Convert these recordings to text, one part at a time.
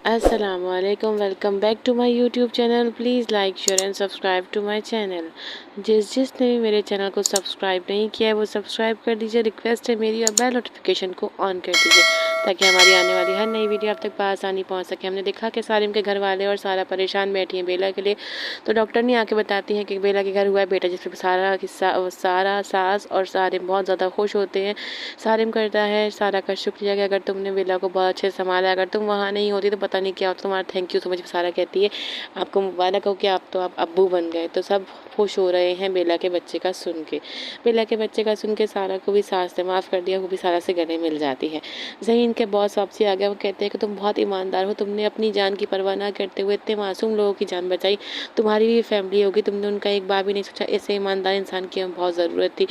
Assalamualaikum, welcome back to my YouTube channel. Please like share and subscribe to my channel. जिसने भी मेरे channel को subscribe नहीं किया है वो सब्सक्राइब कर दीजिए। रिक्वेस्ट है मेरी, और बेल नोटिफिकेशन को ऑन कर दीजिए ताकि हमारी आने वाली हर नई वीडियो आप तक आसानी पहुंच सके। हमने देखा कि सारिम के घर वाले और सारा परेशान बैठी हैं बेला के लिए, तो डॉक्टर ने आके बताती हैं कि बेला के घर हुआ है बेटा, जिसपे सारा सास और सारिम बहुत ज़्यादा खुश होते हैं। सारिम करता है सारा का शुक्रिया कि अगर तुमने बेला को बहुत अच्छे से संभाला, अगर तुम वहाँ नहीं होती तो पता नहीं क्या होता। तुम्हारा थैंक यू सो मच। सारा कहती है आपको मुबारक हो कि आप अब्बू बन गए। तो सब खुश हो रहे हैं बेला के बच्चे का सुन के। बेला के बच्चे का सुन के सारा को भी सास ने माफ़ कर दिया, वो भी सारा से गले मिल जाती है। ज़हीन के बॉस वापसी आ गया, वो कहते हैं कि तुम बहुत ईमानदार हो, तुमने अपनी जान की परवाह ना करते हुए इतने मासूम लोगों की जान बचाई। तुम्हारी भी फैमिली होगी, तुमने उनका एक बार भी नहीं सोचा। ऐसे ईमानदार इंसान की हमें बहुत ज़रूरत थी,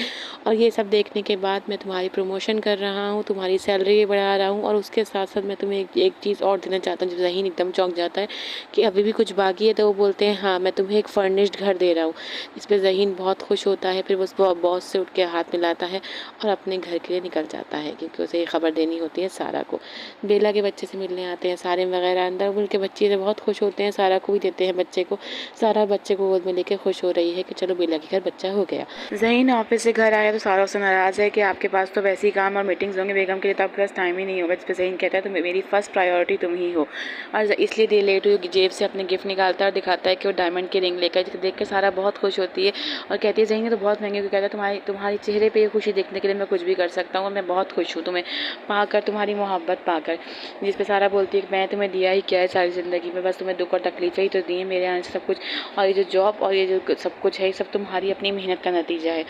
और ये सब देखने के बाद मैं तुम्हारी प्रमोशन कर रहा हूँ, तुम्हारी सैलरी भी बढ़ा रहा हूँ, और उसके साथ साथ मैं तुम्हें एक चीज़ और देना चाहता हूँ। जब ज़हीन एकदम चौंक जाता है कि अभी भी कुछ बाकी है, तो वो बोलते हैं हाँ, मैं तुम्हें एक फर्निश्ड घर दे रहा हूँ। इस पर ज़हीन बहुत खुश होता है। फिर वो बॉस से उठ के हाथ मिलाता है और अपने घर के लिए निकल जाता है, क्योंकि उसे ये खबर देनी होती है सारा को। बेला के बच्चे से मिलने आते हैं सारे वगैरह अंदर, उनके बच्चे से बहुत खुश होते हैं, सारा को भी देते हैं बच्चे को। सारा बच्चे को गोद में लेके खुश हो रही है कि चलो बेला के घर बच्चा हो गया। ज़हीन ऑफिस से घर आया तो सारा उससे नाराज़ है कि आपके पास तो वैसे ही काम और मीटिंग्स होंगे, बेगम के लिए तो आपके पास टाइम ही नहीं होगा। इस पर ज़हीन कहता है तो मेरी फर्स्ट प्रायोरिटी तुम ही हो, और इसलिए दे लेट हुई जेब से अपने गिफ्ट निकालता है और दिखाता है कि वो डायमंड की रिंग लेकर, जिसे देख के सारा बहुत खुश होती है और कहती है ज़हीन तो बहुत महंगी। कहता है तुम्हारी चेहरे पे ये खुशी देखने के लिए मैं कुछ भी कर सकता हूँ, और मैं बहुत खुश हूँ तुम्हें पाकर, तुम्हारी मोहब्बत पाकर। जिस पे सारा बोलती है कि मैं तुम्हें दिया ही क्या है सारी ज़िंदगी में, बस तुम्हें दुख और तकलीफ़ें ही तो दी हैं मेरे आने से सब कुछ, और ये जो जॉब और ये जो सब कुछ है, ये सब तुम्हारी अपनी मेहनत का नतीजा है।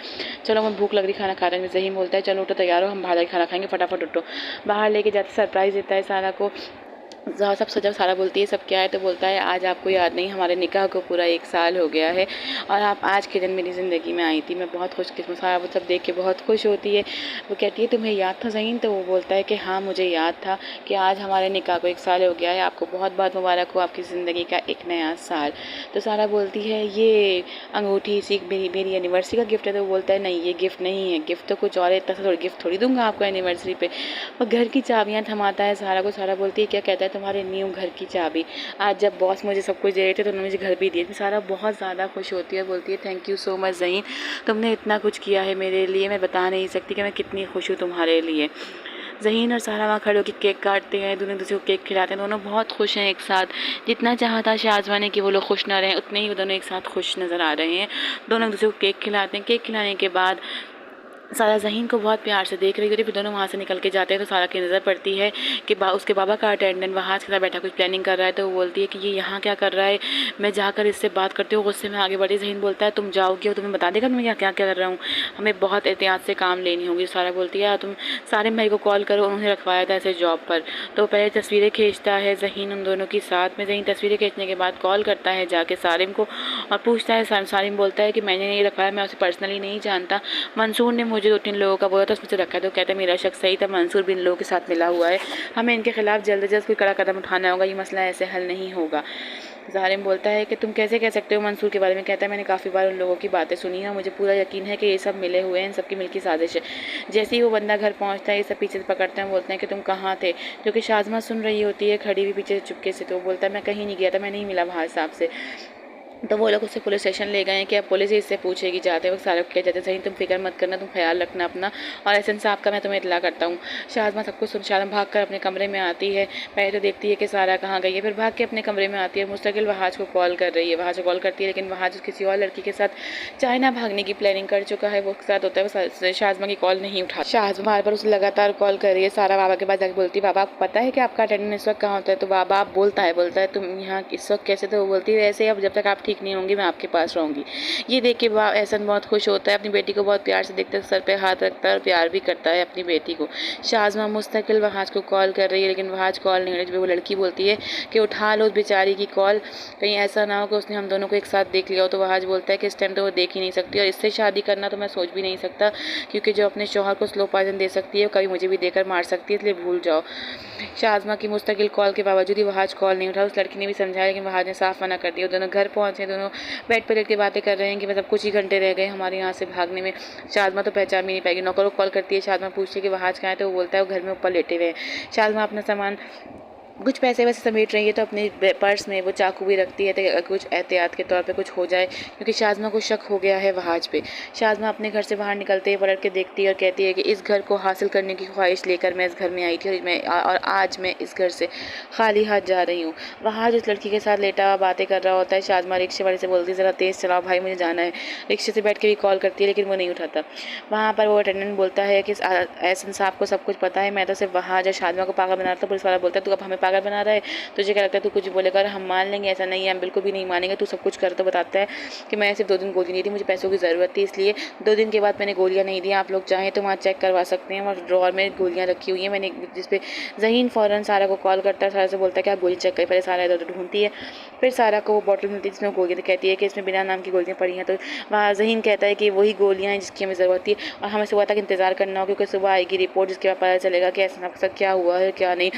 चलो मैं भूख लग रही, खाना खा रहे हैं। ज़हीन बोलता है चलो उठो, तैयार हो, हम बाहर खाना खाएंगे, फटाफट उठो। बाहर लेके जाते सरप्राइज़ देता है सारा को। सब सजा। सारा बोलती है सब क्या है, तो बोलता है आज आपको याद नहीं, हमारे निकाह को पूरा 1 साल हो गया है, और आप आज के दिन मेरी ज़िंदगी में आई थी, मैं बहुत खुशकिस्मत। सारा वो सब देख के बहुत खुश होती है। वो कहती है तुम्हें याद था ज़हीन? तो वो बोलता है कि हाँ मुझे याद था कि आज हमारे निकाह को 1 साल हो गया है, आपको बहुत बहुत मुबारक हो, आपकी ज़िंदगी का एक नया साल। तो सारा बोलती है ये अंगूठी इसी मेरी एनिवर्सरी का गिफ्ट है। तो वो बोलता है नहीं ये गिफ्ट नहीं है, गिफ्ट तो कुछ और है, इतना सा गिफ्ट थोड़ी दूंगा आपको एनिवर्सरी पे। और घर की चाबियाँ थमाता है सारा को। सारा बोलती है क्या? कहता है तुम्हारे न्यू घर की चाबी। आज जब बॉस मुझे सब कुछ दे रहे थे तो उन्होंने मुझे घर भी दिए थे। सारा बहुत ज़्यादा खुश होती है, बोलती है थैंक यू सो मच ज़हीन, तुमने इतना कुछ किया है मेरे लिए, मैं बता नहीं सकती कि मैं कितनी खुश हूँ तुम्हारे लिए। ज़हीन और सारा वहाँ खड़े होकर केक काटते हैं, दोनों दूसरे को केक खिलाते हैं, दोनों बहुत खुश हैं एक साथ। जितना चाहता शाहजमा ने कि वो लोग खुश ना रहें, उतने ही वो दोनों एक साथ खुश नज़र आ रहे हैं। दोनों दूसरे को केक खिलाते हैं। केक खिलाने के बाद सारा ज़हीन को बहुत प्यार से देख रही होती है। फिर दोनों वहाँ से निकल के जाते हैं तो सारा की नज़र पड़ती है कि उसके बाबा का अटेंडेंट वहाँ के साथ बैठा कुछ प्लानिंग कर रहा है। तो वो बोलती है कि ये यहाँ क्या कर रहा है, मैं जाकर इससे बात करती हूँ। गुस्से में आगे बढ़ी। ज़हीन बोलता है तुम जाओगी और तुम्हें बता देगा मैं यहाँ क्या क्या कर रहा हूँ, हमें बहुत एहतियात से काम लेनी होगी। सारा बोलती है तुम सारिम भाई को कॉल करो, उन्होंने रखवाया था ऐसे जॉब पर। तो पहले तस्वीरें खींचता है ज़हीन उन दोनों की साथ में। ज़हीन तस्वीरें खींचने के बाद कॉल करता है जाके सारिम को और पूछता है। सारिम बोलता है कि मैंने नहीं रखवाया, मैं उसे पर्सनली नहीं जानता, मंसूर ने मुझे 2-3 लोगों का बोला था, उसमें से रखा है। तो कहता है मेरा शक सही था, मंसूर भी इन लोगों के साथ मिला हुआ है, हमें इनके खिलाफ जल्द से जल्द कोई कड़ा कदम उठाना होगा, ये मसला ऐसे हल नहीं होगा। ज़ालिम बोलता है कि तुम कैसे कह सकते हो मंसूर के बारे में? कहता है मैंने काफ़ी बार उन लोगों की बातें सुनी हैं, मुझे पूरा यकीन है कि ये सब मिले हुए हैं, इन सबकी मिलकी साजिश है। जैसे ही वो बंदा घर पहुंचता है ये सब पीछे से पकड़ते हैं, बोलते हैं कि तुम कहाँ थे, जो कि शाज़मा सुन रही होती है खड़ी हुई पीछे चुपके से। तो वो बोलता है मैं कहीं नहीं गया था, मैं नहीं मिला बाहर साहब से। तो वो लोग उससे पुलिस स्टेशन ले गए हैं कि अब पुलिस ही इससे पूछेगी। जाते वक्त सारा कह जाते सही तुम फिक्र मत करना, तुम ख्याल रखना अपना, और एहसन साहब का मैं तुम्हें इतला करता हूँ। शाज़मा सब कुछ सुन शाज़मा भाग कर अपने कमरे में आती है। पहले तो देखती है कि सारा कहाँ गई है, फिर भाग के अपने कमरे में आती है। मुस्तकिल वहाज को कॉल कर रही है, वहाज को कॉल करती है, लेकिन वहाज किसी और लड़की के साथ चाइना भागने की प्लानिंग कर चुका है। वो साथ होता है, वो शाज़मा की कॉल नहीं उठा। शाज़मा बार बार उसे लगातार कॉल कर रही है। सारा बाबा के पास जाकर बोलती है बाबा आपको पता है कि आपका अटेंडेंस इस वक्त कहाँ होता है? तो बाबा आप बोलता है तुम यहाँ इस वक्त कैसे? तो वो बोलती है ऐसे, अब जब तक आप ठीक नहीं होंगी मैं आपके पास रहूँगी। ये देख के एहसन बहुत खुश होता है, अपनी बेटी को बहुत प्यार से देखता है, सर पे हाथ रखता है और प्यार भी करता है अपनी बेटी को। शाज़मा मुस्तकिल वहाज को कॉल कर रही है, लेकिन वहाज कॉल नहीं उठ रही। वो लड़की बोलती है कि उठा लो उस बेचारी की कॉल, कहीं ऐसा ना हो कि उसने हम दोनों को एक साथ देख लिया हो। तो वहाज बोलता है कि इस टाइम तो वो देख ही नहीं सकती, और इससे शादी करना तो मैं सोच भी नहीं सकता, क्योंकि जो अपने शौहर को स्लो पॉइजन दे सकती है कभी मुझे भी देकर मार सकती है, इसलिए भूल जाओ। शाज़मा की मुस्तकिल कॉल के बावजूद ही वहाज कॉल नहीं उठा। उस लड़की ने भी समझाया, लेकिन वहाज ने साफ मना कर दिया। दोनों घर पहुंचे, दोनों बेड पर लेट के बातें कर रहे हैं कि मतलब कुछ ही घंटे रह गए हमारे यहाँ से भागने में। शाज़मा तो पहचान भी नहीं पाएगी। नौकर को कॉल करती है, शाज़मा पूछती है कि वहाज कहाँ है? तो वो बोलता है वो घर में ऊपर लेटे हुए हैं। शाज़मा अपना सामान कुछ पैसे वैसे समेट रही है, तो अपने पर्स में वो चाकू भी रखती है ताकि कुछ एहतियात के तौर पे कुछ हो जाए, क्योंकि शाज़मा को शक हो गया है वहाज पे। शाज़मा अपने घर से बाहर निकलते ही पलट के देखती है और कहती है कि इस घर को हासिल करने की ख्वाहिश लेकर मैं इस घर में आई थी, और आज मैं इस घर से खाली हाथ जा रही हूँ। वहाज उस लड़की के साथ लेटा हुआ बातें कर रहा होता है। शाज़मा रिक्शे वाले से बोलती है ज़रा तेज़ चलाओ भाई, मुझे जाना है। रिक्शे से बैठ के भी कॉल करती है, लेकिन वो नहीं उठाता। वहाँ पर वो अटेंडेंट बोलता है कि एहसन साहब को सब कुछ पता है, मैं तो सिर्फ वहाज और शाज़मा को पागल बना रहा था। पुलिस वाला बोलता है तू अब हमें पागल बना रहा है, तुझे क्या लगता है तू कुछ बोलेगा और हम मान लेंगे? ऐसा नहीं है, हम बिल्कुल भी नहीं मानेंगे। तू सब कुछ कर तो बताता है कि मैं सिर्फ 2 दिन गोली नहीं दी, मुझे पैसों की ज़रूरत थी, इसलिए 2 दिन के बाद मैंने गोलियां नहीं दी। आप लोग चाहें तो वहाँ चेक करवा सकते हैं, और ड्रॉर में गोलियां रखी हुई हैं मैंने, जिस पे ज़हीन फ़ौरन सारा को कॉल करता है। सारा से बोलता है कि आप गोली चेक करें। पहले सारा इधर उधर ढूंढती है, फिर सारा को वो बॉटल मिलती है जिसमें गोलियाँ, कहती है कि इसमें बिना नाम की गोलियाँ पड़ी हैं। तो वहाँ ज़हीन कहता है कि वही गोलियाँ हैं जिसकी हमें ज़रूरत थी, और हमें सुबह तक इंतज़ार करना हो, क्योंकि सुबह आएगी रिपोर्ट जिसके बाद पता चलेगा कि ऐसा क्या हुआ है क्या नहीं।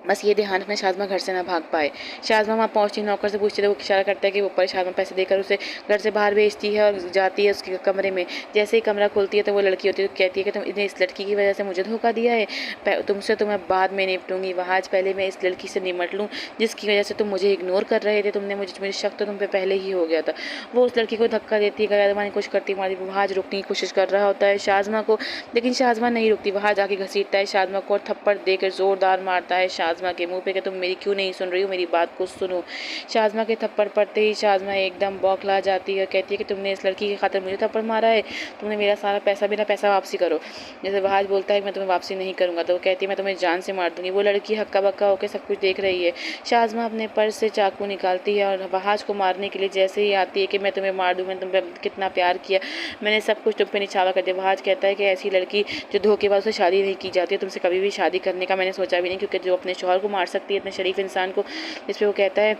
बस ये ध्यान रखना शाज़मा घर से ना भाग पाए। शाज़मा वहाँ पहुँचती, नौकर से पूछती है, वो इशारा करता है कि ऊपर। शाज़मा पैसे देकर उसे घर से बाहर भेजती है और जाती है उसके कमरे में। जैसे ही कमरा खोलती है तो वो लड़की होती है, तो कहती है कि तुमने इस लड़की की वजह से मुझे धोखा दिया है, तुमसे तो मैं बाद में निपटूंगी। वहाँ पहले मैं इस लड़की से निपट लूँ जिसकी वजह से तुम मुझे इग्नोर कर रहे थे। मुझे शक तो तुम पे पहले ही हो गया था। वो उस लड़की को धक्का देती है, गैर की कोशिश करती है, वहाँ रुकने की कोशिश कर रहा होता है शाज़मा को, लेकिन शाज़मा नहीं रुकती। वहाँ जाके घसीटता है शाज़मा को और थप्पड़ देकर ज़ोरदार मारता है शाज़मा के मुँह पे कि तुम मेरी क्यों नहीं सुन रही हो, मेरी बात को सुनो। शाज़मा के थप्पड़ पड़ते ही शाज़मा एकदम बौखला जाती है, कहती है कि तुमने इस लड़की की खातिर मुझे थप्पड़ मारा है, तुमने मेरा सारा पैसा, बिना पैसा वापसी करो। जैसे वहाज बोलता है मैं तुम्हें वापसी नहीं करूँगा, तो वो कहती है मैं तुम्हें जान से मार दूंगी। वो लड़की हक्का बक्का होकर सब कुछ देख रही है। शाज़मा अपने पर्स से चाकू निकालती है और वहाज को मारने के लिए जैसे ही आती है कि मैं तुम्हें मार दूँ, मैंने तुम पे कितना प्यार किया, मैंने सब कुछ तुम पे निछावा कर दिया। वहाज कहता है कि ऐसी लड़की जो धोखेबाज से शादी नहीं की जाती है, तुमसे कभी भी शादी करने का मैंने सोचा भी नहीं, क्योंकि जो अपने शौहर को मार सकती है, इतने शरीफ इंसान को। जिस पे वो कहता है,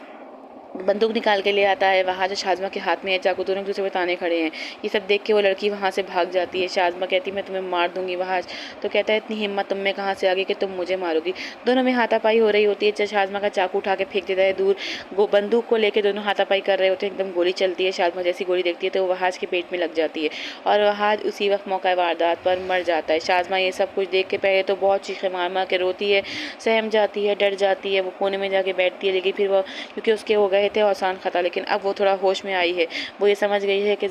बंदूक निकाल के ले आता है। वहाँ जो शाज़मा के हाथ में है चाकू, दोनों एक दूसरे पे ताने खड़े हैं। ये सब देख के वो लड़की वहाँ से भाग जाती है। शाज़मा कहती है मैं तुम्हें मार दूंगी। वहाँ तो कहता है इतनी हिम्मत तुम में कहाँ से आ गई कि तुम मुझे मारोगी। दोनों में हाथापाई हो रही होती है। शाज़मा का चाकू उठा के फेंक देता है दूर। वो बंदूक को लेकर दोनों हाथापाई कर रहे होते हैं। एकदम गोली चलती है। शाज़मा जैसी गोली देखती है तो वो वहाज के पेट में लग जाती है और वहाज उसी वक्त मौका वारदात पर मर जाता है। शाज़मा ये सब कुछ देख के पहले तो बहुत चीखें मार मार के रोती है, सहम जाती है, डर जाती है, वो कोने में जाके बैठती है। लेकिन फिर वो, क्योंकि उसके हो गए थे आसान खतरा, लेकिन अब वो थोड़ा होश में आई है। वो ये समझ गई है कि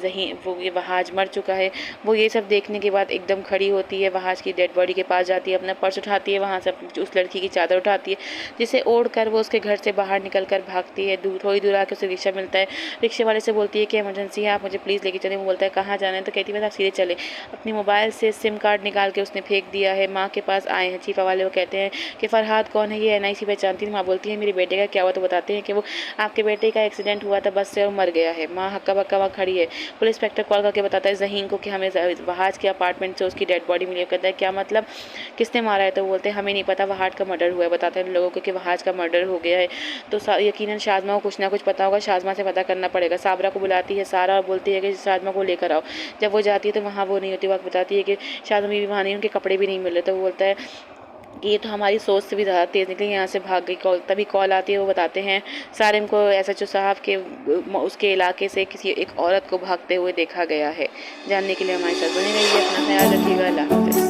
वो ये वहाज मर चुका है। वो ये सब देखने के बाद एकदम खड़ी होती है, वहाज की डेड बॉडी के पास जाती है, अपना पर्स उठाती है, वहाँ से उस लड़की की चादर उठाती है, जिसे ओढ़ कर वो उसके घर से बाहर निकल कर भागती है। थोड़ी दूर आके उसे रिक्शा मिलता है। रिक्शे वाले से बोलती है कि इमरजेंसी है, आप मुझे प्लीज़ लेके चलें। वो बोलता है कहाँ जाना है, तो कहती है बस आप सीधे चले। अपनी मोबाइल से सिम कार्ड निकाल के उसने फेंक दिया है। माँ के पास आए हैं चीफा वाले, वो कहते हैं कि फरहाद कौन है, ये NIC पहचानती है। माँ बोलती है मेरे बेटे का क्या हुआ, तो बताते हैं कि वो आपके बेटे का एक्सीडेंट हुआ था बस से और मर गया है। माँ हक्का बक्का वहाँ खड़ी है। पुलिस इंस्पेक्टर कॉल करके बताता है ज़हीन को कि हमें वहाज के अपार्टमेंट से उसकी डेड बॉडी मिली है। कहता है क्या मतलब, किसने मारा है? तो बोलते हैं हमें नहीं पता, वहाज का मर्डर हुआ है। बताते हैं लोगों को कि वहाज का मर्डर हो गया है। तो यकीनन शाज़मा को कुछ ना कुछ पता होगा, शाज़मा से पता करना पड़ेगा। साबरा को बुलाती है सारा और बोलती है कि शाज़मा को लेकर आओ। जब वो जाती है तो वहाँ वो नहीं होती। वक्त बताती है कि शाज़मा भी वहाँ नहीं, उनके कपड़े भी नहीं मिल रहे। तो वो बोलता है कि ये तो हमारी सोच से भी ज़्यादा तेज़ निकली, यहाँ से भाग गई। तभी कॉल आती है। वो बताते हैं सारिम को SHO साहब के उसके इलाके से किसी एक औरत को भागते हुए देखा गया है। जानने के लिए हमारे साथ बने रहिए। अपना ख्याल रखिएगा। अल्लाह हाफ़िज़।